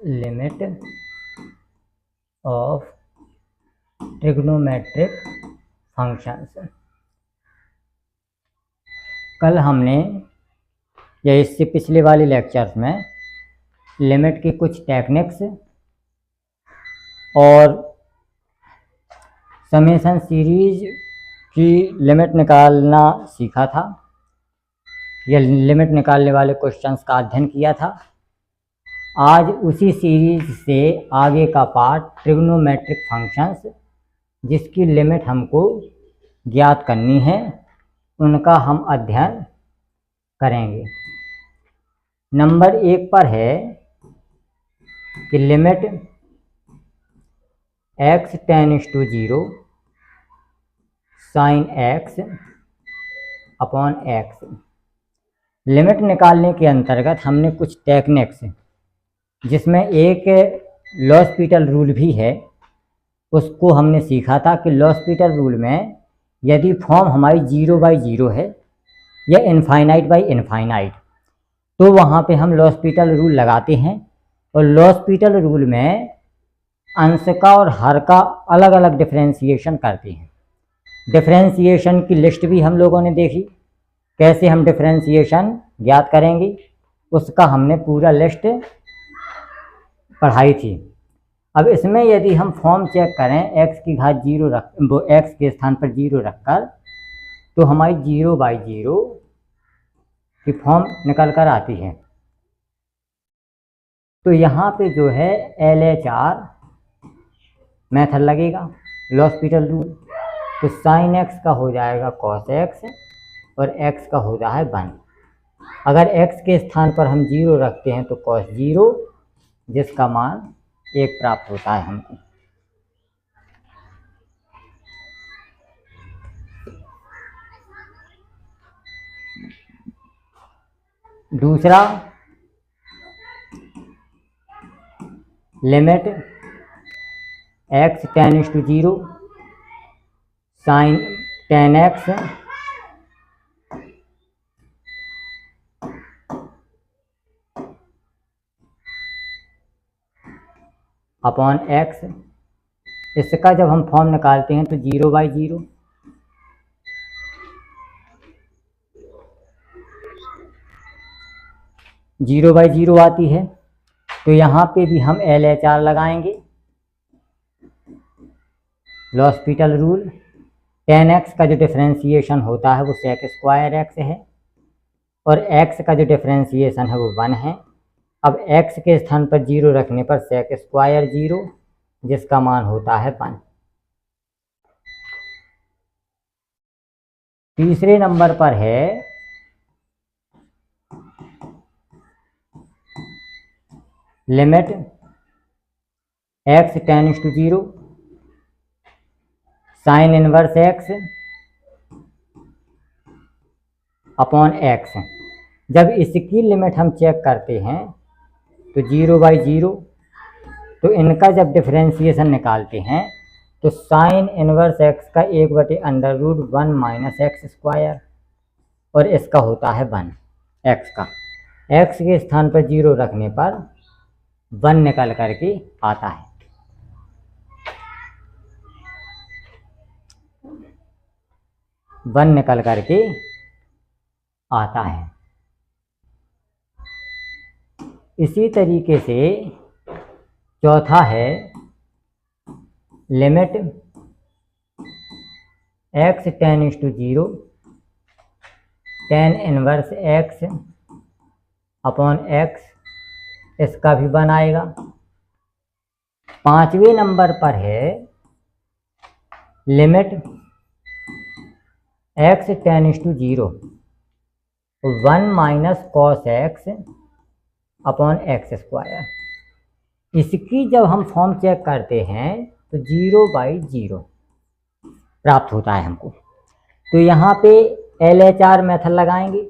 Limit of trigonometric functions. कल हमने या इससे पिछले वाले लेक्चर्स में लिमिट की कुछ टेक्निक्स और समेशन सीरीज की लिमिट निकालना सीखा था, या लिमिट निकालने वाले क्वेश्चंस का अध्ययन किया था। आज उसी सीरीज से आगे का पार्ट ट्रिग्नोमेट्रिक फंक्शंस, जिसकी लिमिट हमको ज्ञात करनी है, उनका हम अध्ययन करेंगे। नंबर 1 पर है कि limit x tends to 0 sine x upon x। Limit निकालने के अंतर्गत हमने कुछ टेक्निक्स, जिसमें एक लॉस्पिटल रूल भी है, उसको हमने सीखा था कि लॉस्पिटल रूल में यदि फॉर्म हमारी 0/0 है या इनफाइनाइट, तो वहाँ पे हम लॉस्पिटल रूल लगाते हैं। और लॉस्पिटल रूल में अंश का और हर का अलग अलग डिफरेंशिएशन करते हैं। डिफरेंशिएशन की लिस्ट भी हम लोगों ने देखी, कैसे हम डिफरेंशिएशन ज्ञात करेंगे, उसका हमने पूरा लिस्ट पढ़ाई थी। अब इसमें यदि हम फॉर्म चेक करें x की घात 0 x के स्थान पर 0 रखकर, तो हमारी 0/0 की फॉर्म निकल कर आती है। तो यहाँ पे जो है LHR मेथड लगेगा, लॉस्पिटल रूल। तो साइन x का हो जाएगा cos x और x का होता है 1। अगर x के स्थान पर हम 0 रखते हैं तो cos 0, जिसका मान 1 प्राप्त होता है हमको। दूसरा, limit x tends to 0 sine 10x upon x। इसका जब हम फॉर्म निकालते हैं तो 0/0 0/0 आती है। तो यहाँ पे भी हम LHR लगाएंगे, लॉस्पिटल रूल। 10x का जो डिफरेंशिएशन होता है वो sec² x है, और x का जो डिफरेंशिएशन है वो 1 है। अब x के स्थान पर 0 रखने पर sec² 0, जिसका मान होता है 1। तीसरे नंबर पर है limit x tends to 0 sine inverse x upon x। जब इसकी लिमिट हम चेक करते हैं तो 0/0, तो इनका जब डिफरेंशिएशन निकालते हैं तो साइन इनवर्स x का 1/√1 - x², और इसका होता है 1। x का x के स्थान पर 0 रखने पर 1 निकल करके आता है। निकल करके आता है। इसी तरीके से चौथा है limit x tends to 0 tan inverse x upon x। इसका भी 1 आएगा। पांचवें नंबर पर है limit x tends to 0 1 - cos x upon x²। इसकी जब हम फॉर्म चेक करते हैं तो 0/0 प्राप्त होता है हमको। तो यहाँ पे LHR मेथड लगाएंगे,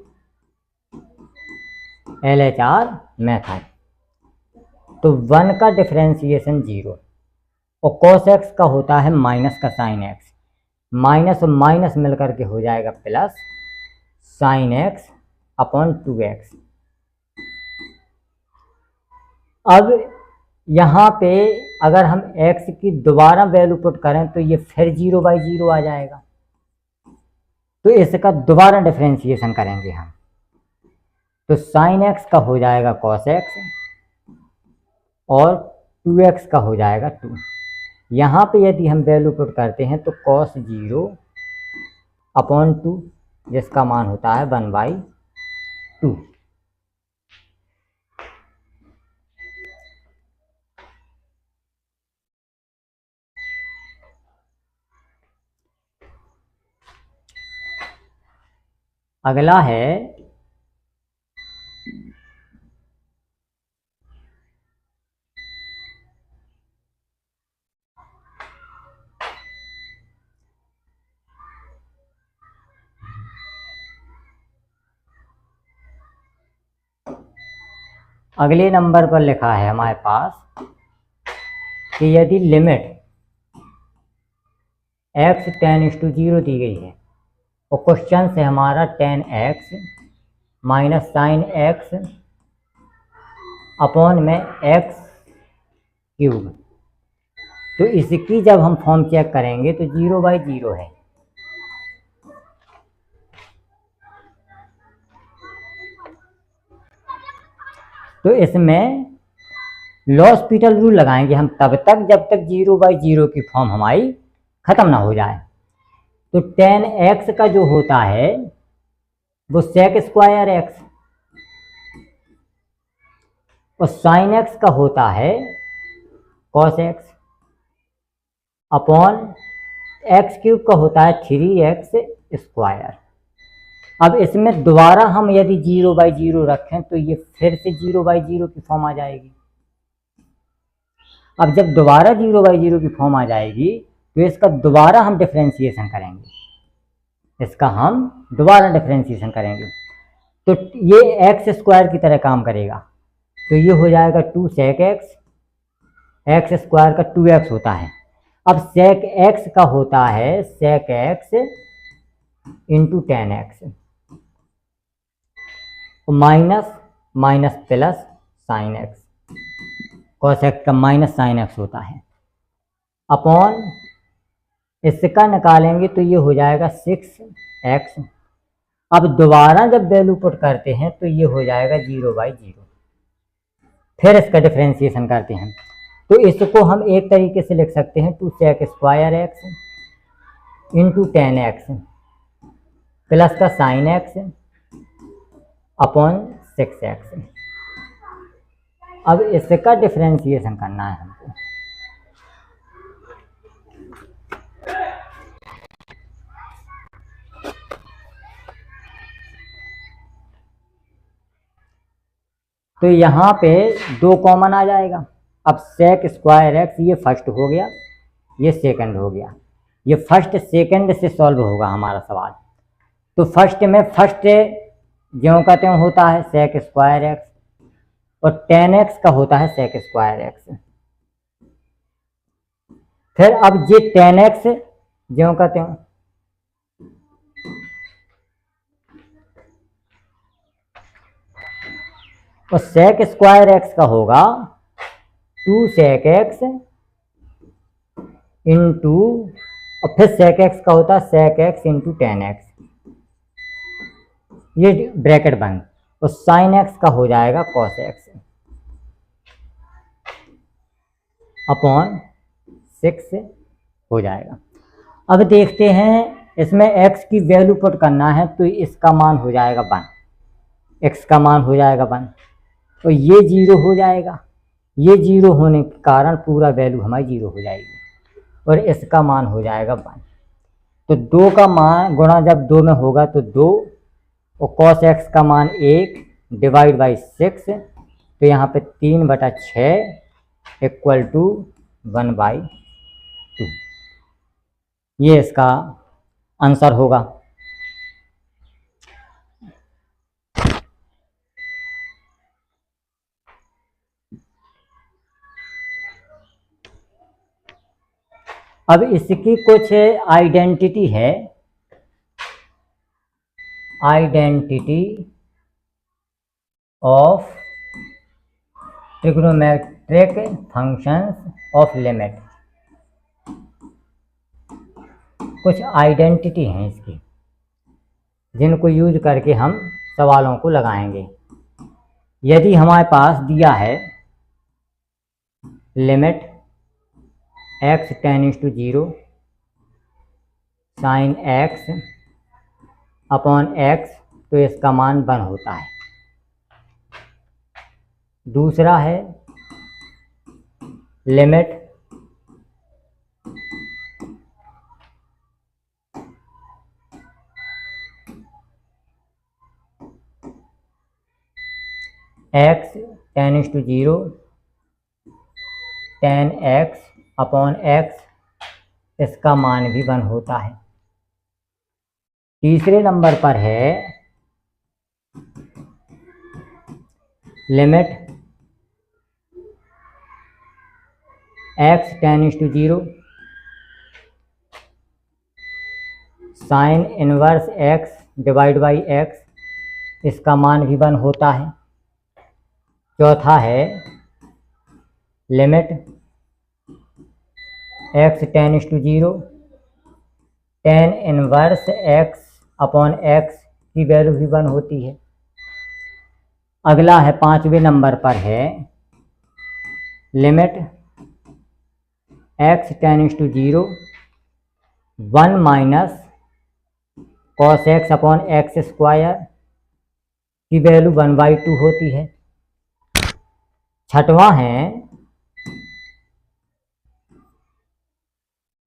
LHR मेथड। तो 1 का डिफरेंशिएशन 0, और cos x का होता है माइनस का साइन x, माइनस और माइनस मिलकर के हो जाएगा plus sign x upon 2x। अब यहाँ पे अगर हम x की दोबारा वैल्यू पुट करें तो ये फिर 0/0 आ जाएगा। तो इसका दोबारा डिफरेंशिएशन करेंगे हम, तो साइन x का हो जाएगा कॉस x और 2x का हो जाएगा 2। यहाँ पे यदि हम वैल्यू पुट करते हैं तो cos 0/2 जिसका मान होता है 1/2। अगला है अगले नंबर पर लिखा है हमारे पास कि यदि लिमिट x टेंड्स टू 0 दी गई है और क्वेश्चन से हमारा tan x minus sine x upon में x क्यूब, तो इसकी जब हम फॉर्म चेक करेंगे तो 0/0 है। तो इसमें लॉस-पीटल रूल लगाएंगे हम तब तक जब तक 0/0 की फॉर्म हमारी खत्म ना हो जाए। तो tan x का जो होता है वो sec स्क्वायर x और साइन x का होता है cos x upon x cube का होता है 3x स्क्वायर। अब इसमें दोबारा हम यदि 0/0 रखें तो ये फिर से 0/0 की फॉर्म आ जाएगी। अब जब दोबारा 0/0 की फॉर्म आ जाएगी तो इसका दोबारा हम डिफरेंशिएशन करेंगे, तो ये एक्स स्क्वायर की तरह काम करेगा। तो ये हो जाएगा 2 sec x, एक्स स्क्वायर का 2x होता है। अब sec x का होता है sec x into tan x minus plus sign x, cos x का माइनस साइन x होता है अपॉन इसका निकालेंगे तो ये हो जाएगा 6x। अब दोबारा जब वैल्यू पुट करते हैं तो ये हो जाएगा 0/0। फिर इसका डिफरेंशिएशन करते हैं तो इसको हम एक तरीके से लिख सकते हैं 2 sec square x into tan x plus का साइन x अपॉन 6x। अब इसका डिफरेंशिएशन करना है हमको। तो यहाँ पे 2 कॉमन आ जाएगा। अब sec स्क्वायर x ये फर्स्ट हो गया, ये सेकंड हो गया, ये फर्स्ट सेकंड से सॉल्व होगा हमारा सवाल। तो फर्स्ट में फर्स्ट ज्यों का त्यों होता है sec स्क्वायर x और tan x का होता है sec स्क्वायर x। फिर अब ये tan x ज्यों का त्यों, और sec स्क्वायर x का होगा 2 sec x इंटू, और फिर sec x का होता है sec x into tan x, ये ब्रैकेट बंद, और साइन x का हो जाएगा cos x अपॉन 6 हो जाएगा। अब देखते हैं इसमें x की वैल्यू पुट करना है तो इसका मान हो जाएगा 1, x का मान हो जाएगा 1 और ये 0 हो जाएगा। ये 0 होने के कारण पूरा वैल्यू हमारी 0 हो जाएगी और इसका मान हो जाएगा 1। तो 2 का मान गुणा जब 2 में होगा तो 2 और cos x का मान 1 डिवाइड बाई 6, तो यहाँ पे 3/6 इक्वल टू 1/2। ये इसका आंसर होगा। अब इसकी कुछ आइडेंटिटी है, identity of trigonometric trick functions of limit. कुछ आइडेंटिटी हैं इसकी जिनको यूज करके हम सवालों को लगाएंगे। यदि हमारे पास दिया है limit x tends to 0 sine x upon x, तो इसका मान 1 होता है। दूसरा है limit x tends to 0 tan x upon x, इसका मान भी 1 होता है। तीसरे नंबर पर है limit x tends to 0 sine inverse x divide by x, इसका मान भी 1 होता है। चौथा है limit x tends to 0 tan inverse x upon x की वैल्यू भी 1 होती है। अगला है 5वें नंबर पर है limit x tends to 0 1 minus cos x upon x square की वैल्यू 1/2 होती है। छठवां है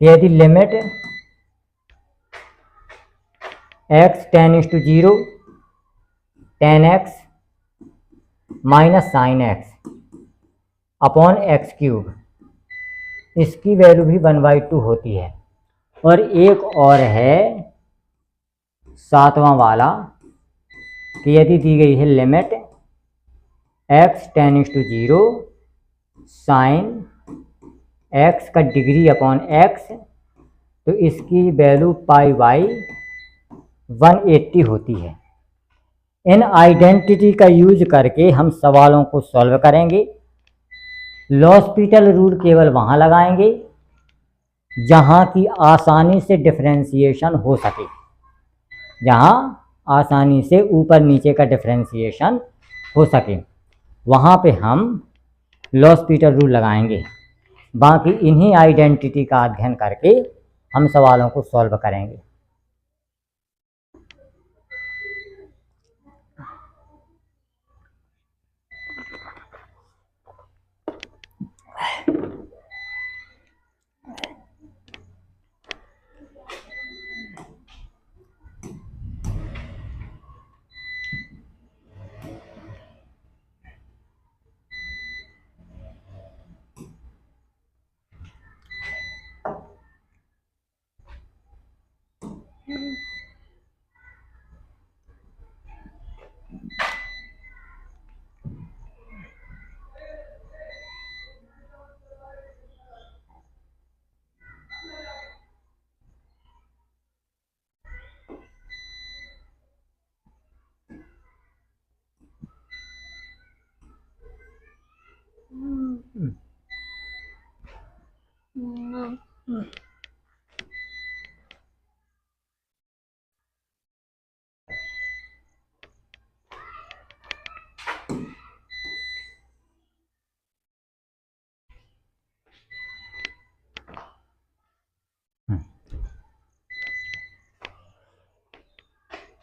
यदि limit x tends to 0 tan x minus sine x upon x cube, इसकी वैल्यू भी 1/2 होती है। और एक और है 7वां वाला कि यदि दी गई है limit x tends to 0 sine x का डिग्री अपॉन x, तो इसकी वैल्यू π/180 होती है। इन आइडेंटिटी का यूज करके हम सवालों को सॉल्व करेंगे। लॉस्पिटल रूल केवल वहाँ लगाएंगे जहाँ की आसानी से डिफरेंशिएशन हो सके, जहाँ आसानी से ऊपर नीचे का डिफरेंशिएशन हो सके, वहाँ पे हम लॉस्पिटल रूल लगाएंगे। बाकी इन्हीं आइडेंटिटी का अध्ययन करके हम सवालों को सॉल्व करेंगे।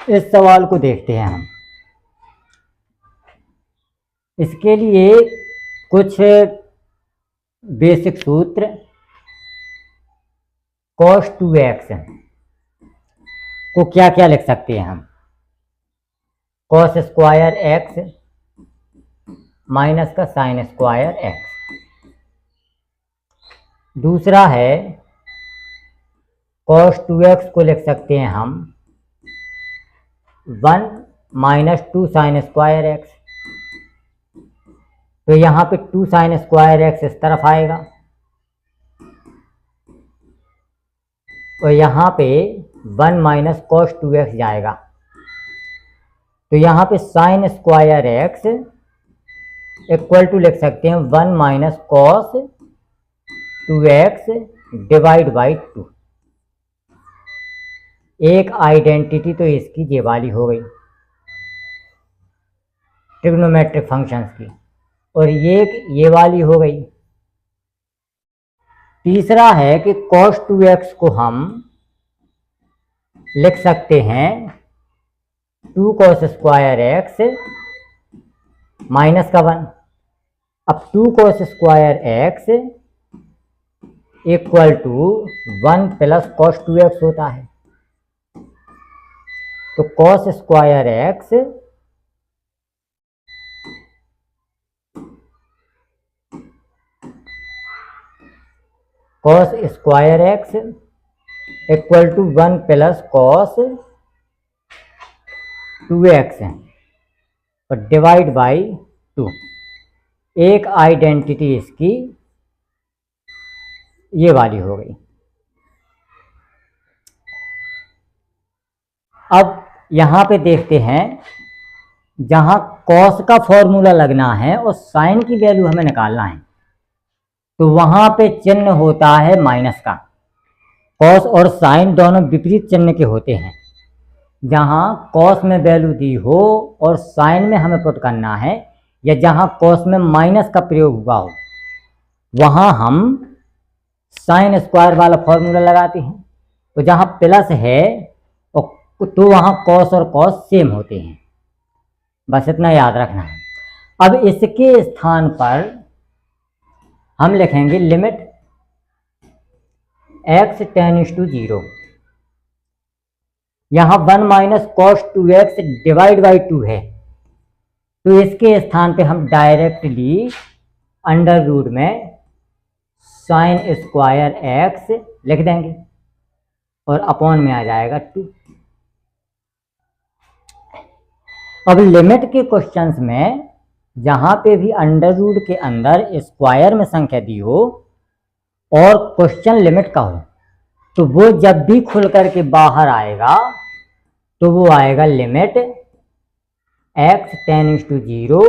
इस सवाल को देखते हैं हम। इसके लिए कुछ बेसिक सूत्र, cos 2x को क्या क्या लिख सकते हैं हम? cos स्क्वायर x माइनस का साइन स्क्वायर x। दूसरा है cos 2x को लिख सकते हैं हम 1 माइनस 2 साइन स्क्वायर एक्स। तो यहाँ पे 2 साइन स्क्वायर एक्स इस तरफ आएगा और यहाँ पे 1 माइनस कॉस 2x जाएगा। तो यहाँ पे sine square x equal to लिख सकते हैं 1 minus cos 2x divide by 2। एक आइडेंटिटी तो इसकी ये वाली हो गई ट्रिग्नोमेट्रिक फंक्शंस की, और ये वाली हो गई। तीसरा है कि cos 2x को हम लिख सकते हैं 2 cos स्क्वायर एक्स माइनस का 1। अब 2 cos square x equal to 1 plus cos 2x होता है। तो cos square x cos square x equal to 1 plus cos 2x और डिवाइड बाई 2। एक आइडेंटिटी इसकी ये वाली हो गई। अब यहाँ पे देखते हैं, जहाँ cos का फॉर्मूला लगना है और sin की वैल्यू हमें निकालना है, तो वहाँ पे चिन्ह होता है माइनस का। cos और sin दोनों विपरीत चिन्ह के होते हैं। जहाँ cos में वैल्यू दी हो और sin में हमें पुट करना है, या जहाँ cos में माइनस का प्रयोग हुआ हो, वहाँ हम sin स्क्वायर वाला फॉर्मूला लगाते हैं। तो जहाँ प्लस है तो वहाँ cos और cos सेम होते हैं। बस इतना याद रखना है। अब इसके स्थान पर हम लिखेंगे लिमिट x टेंड्स टू 0। यहाँ 1 minus cos 2x divide by 2 है, तो इसके स्थान पे हम डायरेक्टली अंडर रूट में sin स्क्वायर x लिख देंगे और अपॉन में आ जाएगा 2। अब लिमिट के क्वेश्चंस में जहाँ पे भी अंडर रूट के अंदर स्क्वायर में संख्या दी हो और क्वेश्चन लिमिट का हो, तो वो जब भी खुल करके बाहर आएगा तो वो आएगा limit x tends to 0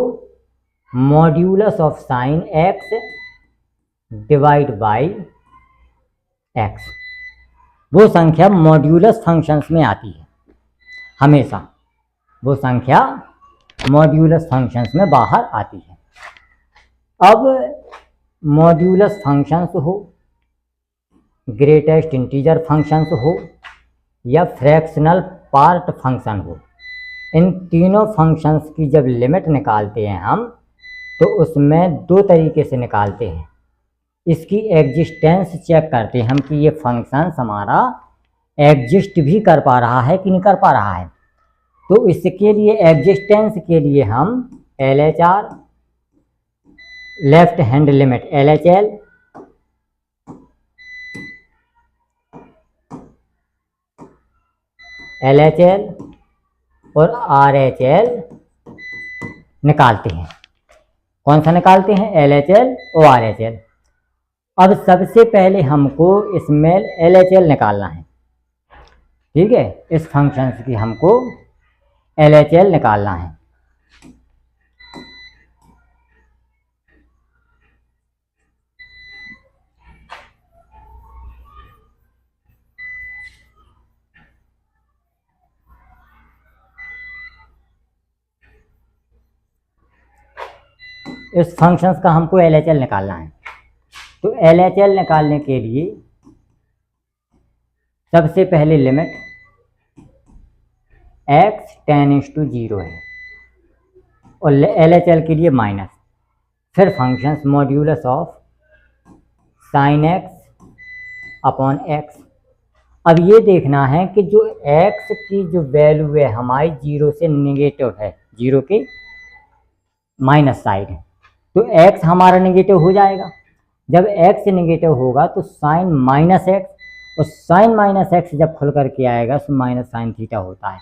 modulus of sine x divide by x। वो संख्या मॉड्यूलस फंक्शंस में आती है हमेशा, वो संख्या मॉड्यूलस फंक्शंस में बाहर आती है। अब मॉड्यूलस फंक्शंस हो, ग्रेटेस्ट इंटीजर फंक्शंस हो या फ्रैक्शनल पार्ट फंक्शन हो, इन तीनों फंक्शंस की जब लिमिट निकालते हैं हम, तो उसमें दो तरीके से निकालते हैं। इसकी एग्जिस्टेंस चेक करते हैं हम कि ये फंक्शन हमारा एग्जिस्ट भी कर पा रहा है कि नहीं कर पा रहा है। तो इसके लिए एग्जिस्टेंस के लिए हम LHR left hand limit LHL और RHL निकालते हैं। कौन सा निकालते हैं? LHL और RHL। अब सबसे पहले हमको इसमें LHL निकालना है, ठीक है। इस फंक्शन की हमको LHL निकालना है। इस फंक्शंस का हमको LHL निकालना है। तो LHL निकालने के लिए सबसे पहले लिमिट x टेंड्स टू 0 है और LHL के लिए माइनस, फिर functions modulus of sine x upon x। अब ये देखना है कि जो x की जो वैल्यू है हमारी 0 से निगेटिव है, 0 के माइनस साइड है, तो x हमारा निगेटिव हो जाएगा। जब x निगेटिव होगा तो साइन माइनस x, और साइन माइनस x जब खुल करके आएगा तो माइनस साइन थीटा होता है।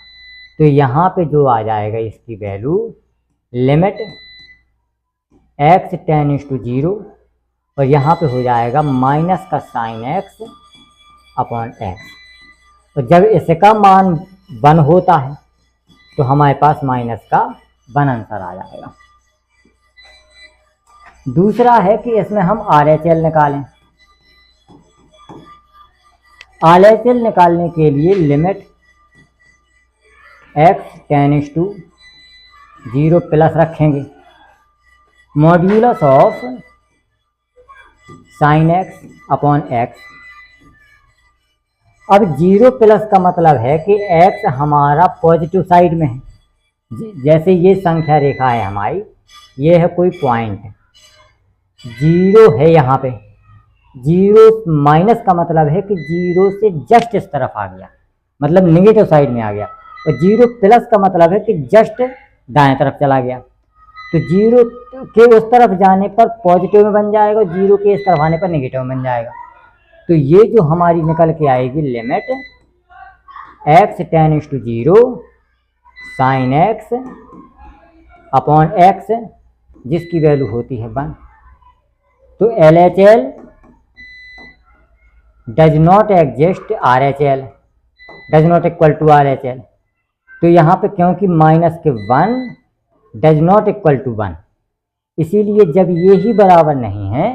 तो यहाँ पे जो आ जाएगा इसकी value limit x tends to 0 और यहाँ पे हो जाएगा माइनस का साइन x अपॉन x। तो जब इसका मान 1 होता है तो हमारे पास माइनस का 1 आंसर आ जाएगा। दूसरा है कि इसमें हम RHL निकालें। RHL निकालने के लिए limit x tends to 0 plus रखेंगे, modulus of sine x upon x। अब 0 प्लस का मतलब है कि x हमारा पॉजिटिव साइड में है। जैसे ये संख्या रेखा है हमारी, ये है कोई पॉइंट, 0 है यहाँ पे। 0 माइनस का मतलब है कि 0 से जस्ट इस तरफ आ गया, मतलब नेगेटिव साइड में आ गया। और 0 प्लस का मतलब है कि जस्ट दाएं तरफ चला गया। तो 0 के उस तरफ जाने पर पॉजिटिव में बन जाएगा, 0 के इस तरफ आने पर नेगेटिव में बन जाएगा। तो ये जो हमारी निकल के आएगी limit x tends to 0 sine x upon x, जिसकी वैल्यू होती है 1। तो LHL does not exist, RHL does not equal to RHL। तो यहाँ पे क्योंकि माइनस के 1 डज नॉट इक्वल टू 1, इसीलिए जब ये ही बराबर नहीं है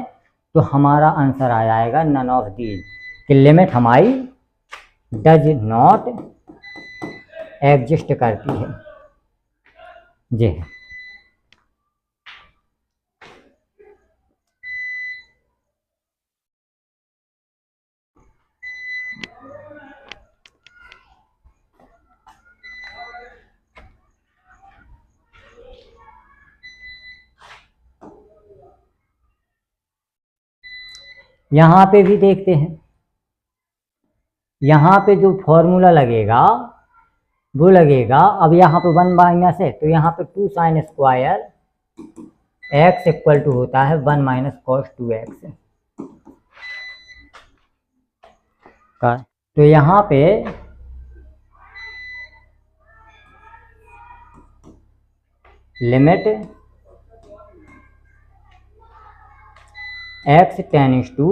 तो हमारा आंसर आ जाएगा नन ऑफ दीज, कि लिमिट हमारी डज नॉट एग्जिस्ट करती है। जी यहाँ पे भी देखते हैं। यहाँ पे जो फॉर्मूला लगेगा वो लगेगा, अब यहाँ पे 1 माइनस है तो यहाँ पे 2 sine square x equal to होता है 1 माइनस कॉस 2x का। तो यहाँ पे लिमिट x टेंड्स टू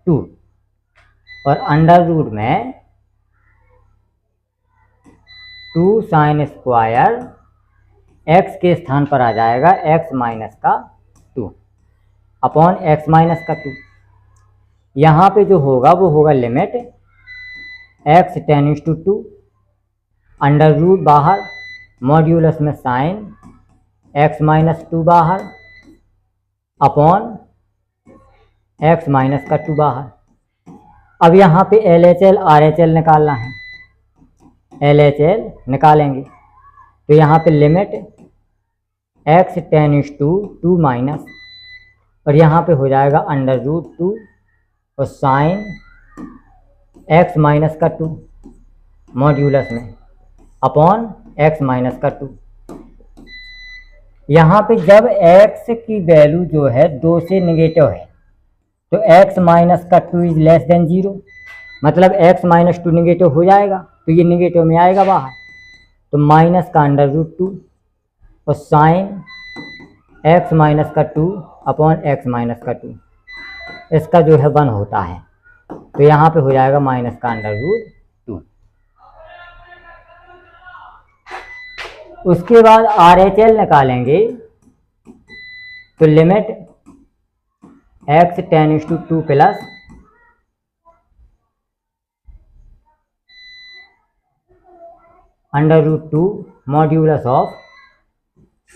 2 और अंडर रूट में 2 साइन स्क्वायर x के स्थान पर आ जाएगा x माइनस का 2 अपॉन x माइनस का 2। यहाँ पे जो होगा वो होगा limit x tends to 2, under root बाहर, मॉड्यूलस में साइन x माइनस 2 बाहर अपॉन x माइनस का 2 बाहर। अब यहाँ पे LHL RHL निकालना है, LHL निकालेंगे तो यहाँ पे limit x tends to 2 minus, और यहाँ पे हो जाएगा अंडर रूट 2 और साइन x माइनस का 2 मॉड्यूलस में अपॉन x माइनस का 2। यहाँ पे जब x की वैल्यू जो है 2 से निगेटिव है तो x माइनस का 2 इज लेस देन 0, मतलब x माइनस 2 निगेटिव हो जाएगा तो ये निगेटिव में आएगा बाहर, तो माइनस का अंडर रूट 2 और साइन x माइनस का 2 अपॉन x माइनस का 2, इसका जो है 1 होता है। तो यहाँ पे हो जाएगा माइनस का अंडर रूट 2। उसके बाद RHL निकालेंगे तो limit x tends to 2 plus under root 2 modulus of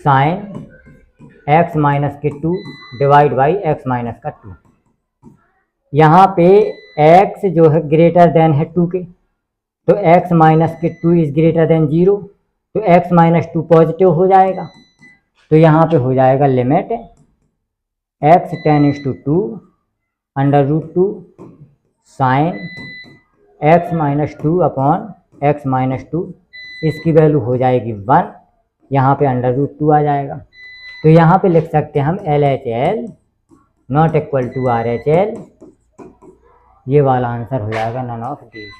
sine x minus के 2 डिवाइड बाई x माइनस का 2। यहाँ पे x जो है ग्रेटर देन है 2 के, तो x माइनस के 2 इज ग्रेटर देन 0, तो x माइनस 2 पॉजिटिव हो जाएगा। तो यहाँ पे हो जाएगा limit x tends to 2 under root 2 sine x minus 2 upon x minus 2, इसकी वैल्यू हो जाएगी 1, यहाँ पे अंडर रूट 2 आ जाएगा। तो यहाँ पे लिख सकते हैं हम LHL not equal to RHL, ये वाला आंसर हो जाएगा नन ऑफ दीज।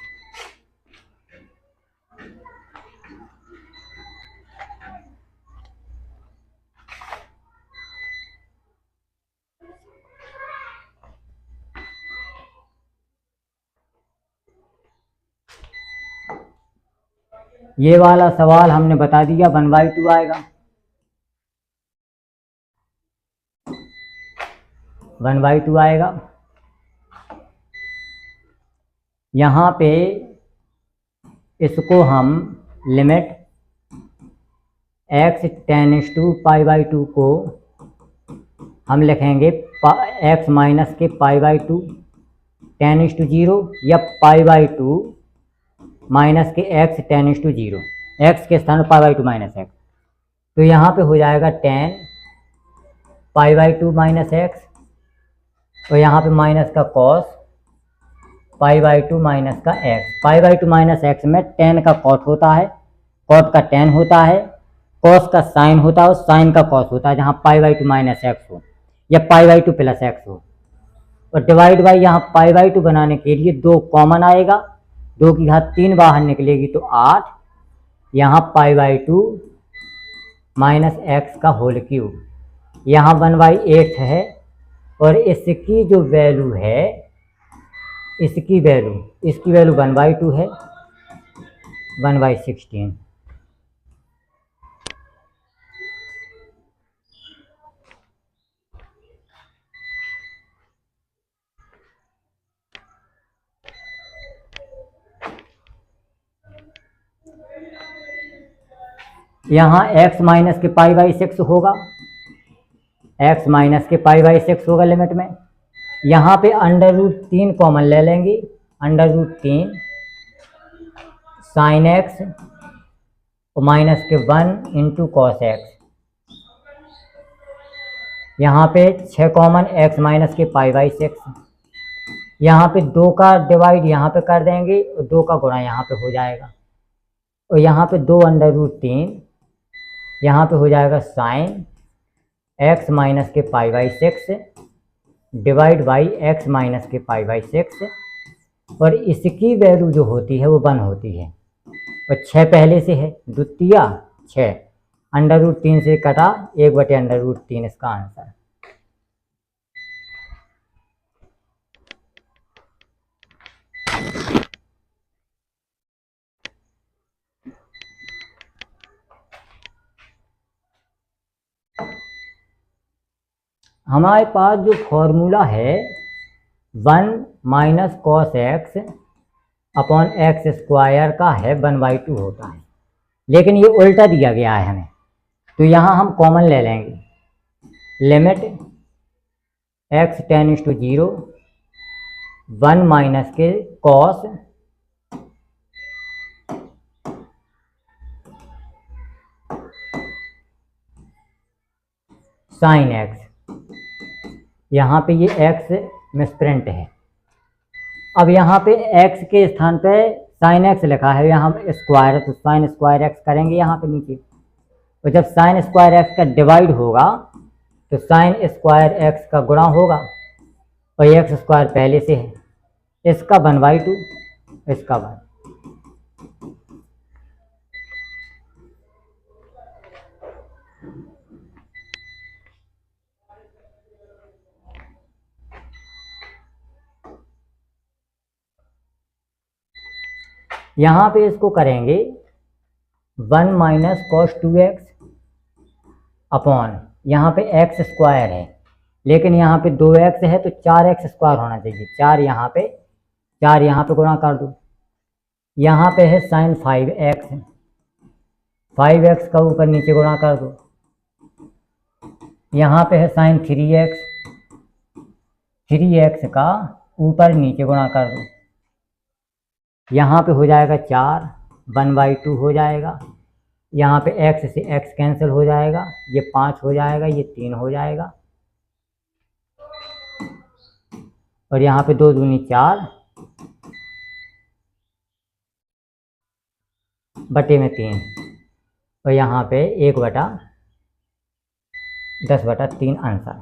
ये वाला सवाल हमने बता दिया 1/2 आएगा। 1/2 आएगा। यहाँ पे इसको हम लिमिट x टेंस टू π/2 को हम लिखेंगे x माइनस के π/2 टेंस टू 0 या π/2 माइनस के x टेंस टू 0, x के स्थान पर π/2 माइनस x। तो यहाँ पे हो जाएगा 10 π/2 माइनस x और यहाँ पे माइनस का cos π/2 माइनस का x। π/2 माइनस x में 10 का cot होता है, cot का 10 होता है, cos का साइन होता है और साइन का cos होता है, जहाँ π/2 माइनस x हो या π/2 प्लस x हो। और डिवाइड बाई यहाँ π/2 बनाने के लिए 2 कॉमन आएगा, 2 की घात 3 बाहर निकलेगी तो 8, यहाँ π/2 माइनस x का होल क्यूब, यहाँ 1/8 है और इसकी जो वैल्यू है, इसकी वैल्यू 1/2 है, 1/16। यहाँ x माइनस के π/6 होगा, x माइनस के π/6 होगा लिमिट में। यहाँ पे √3 कॉमन ले लेंगे, √3 साइन x और माइनस के 1 इंटू कॉस x। यहाँ पे 6 कॉमन x माइनस के π/6। यहाँ पे 2 का डिवाइड यहाँ पे कर देंगे और 2 का गुणा यहाँ पे हो जाएगा और यहाँ पे 2 √3, यहाँ पे हो जाएगा साइन x माइनस के π/6 डिवाइड बाई x माइनस के π/6 और इसकी वैल्यू जो होती है वो 1 होती है और 6 पहले से है, द्वितीय 6, √3 से कटा 1/√3 इसका आंसर। हमारे पास जो फॉर्मूला है 1 minus cos x upon x² का है 1/2 होता है, लेकिन ये उल्टा दिया गया है हमें, तो यहाँ हम कॉमन ले लेंगे। Limit x tends to 0 1 minus के कॉस साइन x, यहाँ पे ये x मिसप्रिंट है। अब यहाँ पे x के स्थान पे साइन x लिखा है, यहाँ स्क्वायर है तो साइन स्क्वायर x करेंगे यहाँ पे नीचे। तो जब साइन स्क्वायर x का डिवाइड होगा तो साइन स्क्वायर x का गुणा होगा और x² पहले से है, इसका 1/2 इसका 1। यहाँ पे इसको करेंगे 1 माइनस कॉस 2x अपॉन, यहाँ पे x² है लेकिन यहाँ पे 2x है तो 4x² होना चाहिए, 4 यहाँ पे गुणा कर दो। यहाँ पे है साइन 5x, 5x का ऊपर नीचे गुणा कर दो। यहाँ पे है साइन 3x, 3x का ऊपर नीचे गुणा कर दो। यहाँ पे हो जाएगा 4, 1/2 हो जाएगा। यहाँ पे x से x कैंसिल हो जाएगा, ये 5 हो जाएगा, ये 3 हो जाएगा और यहाँ पे 2 दूनी 4 बटे में 3 और यहाँ पे 1/10/3 आंसर।